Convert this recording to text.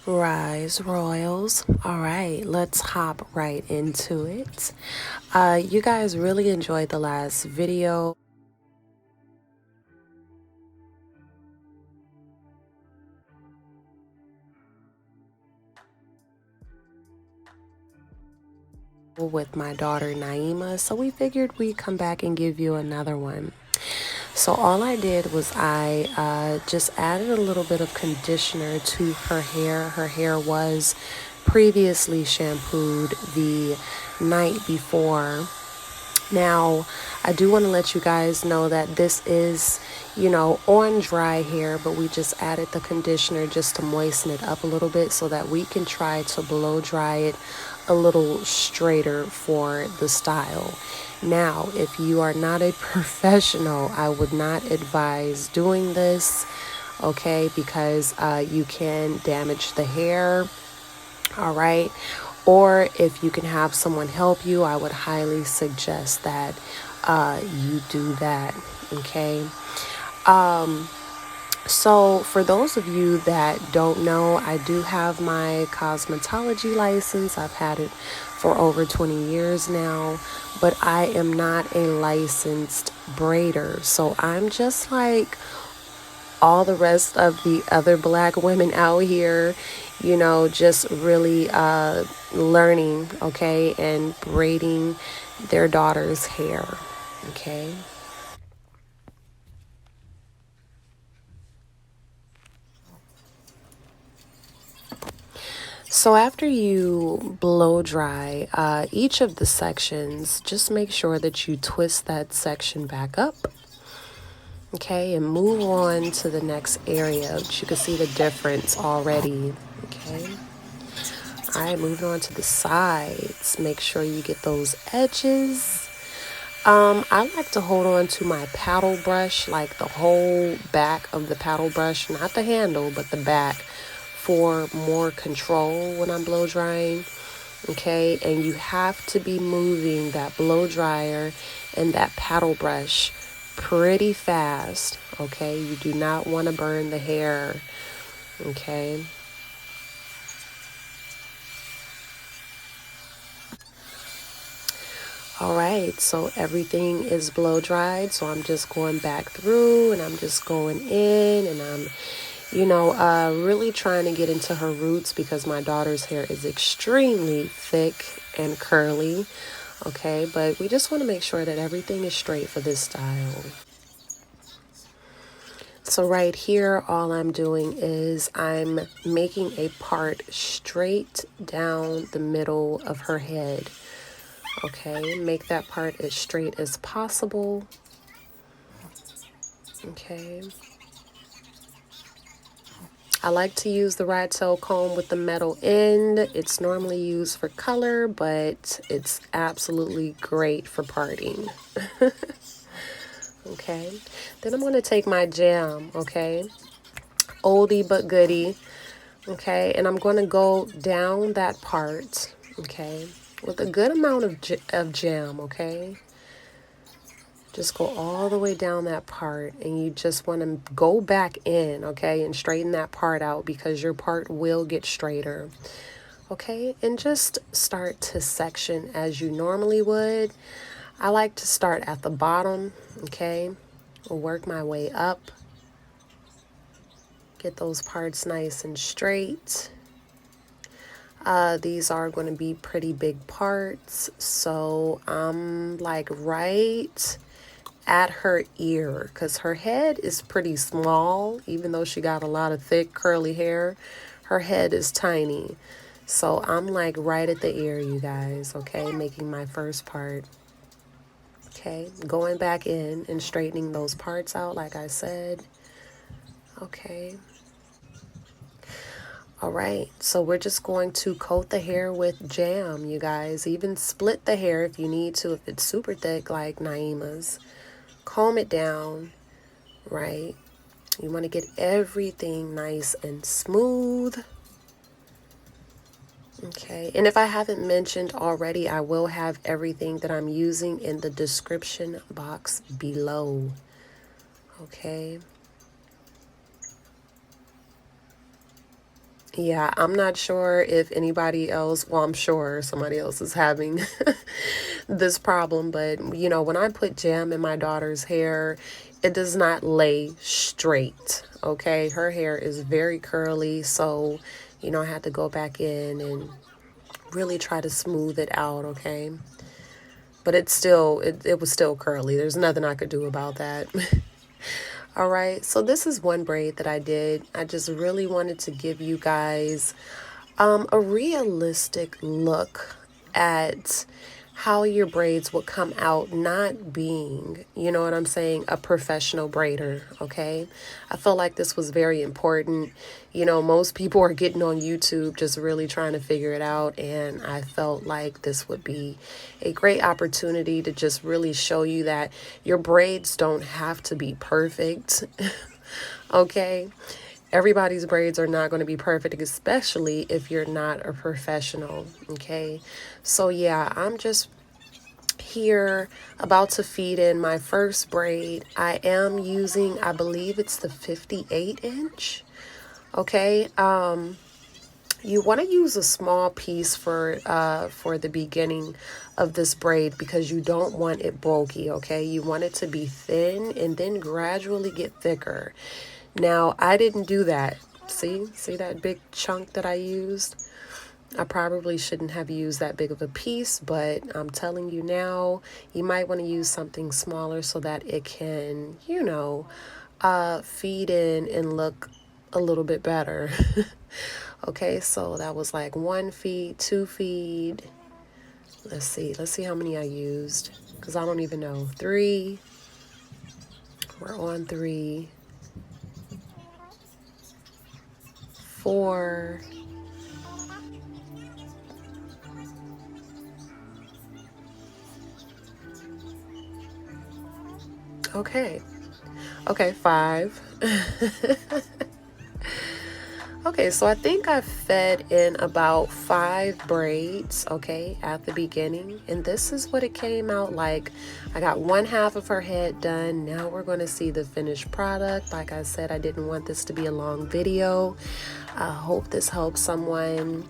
Rise Royals. All right, let's hop right into it. You guys really enjoyed the last video. With my daughter NYIMA, so we figured we'd come back and give you another one. So all I did was I just added a little bit of conditioner to her hair. Her hair was previously shampooed the night before. Now, I do want to let you guys know that this is, on dry hair, but we just added the conditioner just to moisten it up a little bit so that we can try to blow dry it a little straighter for the style. Now, if you are not a professional, I would not advise doing this, okay, because you can damage the hair, all right? Or if you can have someone help you, I would highly suggest that you do that, okay? So for those of you that don't know, I do have my cosmetology license. I've had it for over 20 years now, but I am not a licensed braider. So I'm just like all the rest of the other black women out here, just really learning, okay, and braiding their daughter's hair, okay? So after you blow dry each of the sections, just make sure that you twist that section back up, okay, and move on to the next area. You can see the difference already, okay? All right, moving on to the sides. Make sure you get those edges. I like to hold on to my paddle brush, like the whole back of the paddle brush, not the handle, but the back, for more control when I'm blow drying, okay? And you have to be moving that blow dryer and that paddle brush pretty fast, okay? You do not want to burn the hair, okay? All right, so everything is blow dried, so I'm just going back through and I'm just going in and I'm really trying to get into her roots because my daughter's hair is extremely thick and curly, okay? But we just want to make sure that everything is straight for this style. So right here, all I'm doing is I'm making a part straight down the middle of her head, okay? Make that part as straight as possible, okay? I like to use the rat tail comb with the metal end. It's normally used for color, but it's absolutely great for parting. Okay, then I'm going to take my jam, okay, oldie but goodie, okay, and I'm going to go down that part, okay, with a good amount of jam, okay. Just go all the way down that part and you just want to go back in, okay, and straighten that part out because your part will get straighter, okay, and just start to section as you normally would. I like to start at the bottom, okay, work my way up, get those parts nice and straight. These are going to be pretty big parts, so I'm like right at her ear because her head is pretty small. Even though she got a lot of thick curly hair, her head is tiny. So I'm like right at the ear, you guys, okay, making my first part. Okay, going back in and straightening those parts out like I said. Okay. All right, so we're just going to coat the hair with jam, you guys. Even split the hair if you need to, if it's super thick like NYIMA's. Comb it down, right? You want to get everything nice and smooth. Okay, and if I haven't mentioned already, I will have everything that I'm using in the description box below. Okay. Yeah, I'm not sure if anybody else, well, I'm sure somebody else is having this problem, but you know, when I put jam in my daughter's hair, it does not lay straight, okay? Her hair is very curly, so, you know, I had to go back in and really try to smooth it out, okay? But it's still, it was still curly. There's nothing I could do about that. All right, so this is one braid that I did. I just really wanted to give you guys a realistic look at how your braids would come out, not being, you know what I'm saying, a professional braider, okay? I felt like this was very important. You know, most people are getting on YouTube just really trying to figure it out, and I felt like this would be a great opportunity to just really show you that your braids don't have to be perfect, okay? Everybody's braids are not going to be perfect, especially if you're not a professional, okay? So yeah, I'm just here about to feed in my first braid. I am using, I believe it's the 58 inch, okay? You want to use a small piece for the beginning of this braid because you don't want it bulky, okay? You want it to be thin and then gradually get thicker. Now, I didn't do that. See that big chunk that I used? I probably shouldn't have used that big of a piece, but I'm telling you now, you might want to use something smaller so that it can, you know, feed in and look a little bit better. Okay, so that was like 1 feed, 2 feed. Let's see how many I used, because I don't even know. 3. We're on 3. 4. Okay. 5. Okay, so I think I fed in about 5 braids, okay, at the beginning. And this is what it came out like. I got 1/2 of her head done. Now we're going to see the finished product. Like I said, I didn't want this to be a long video. I hope this helps someone.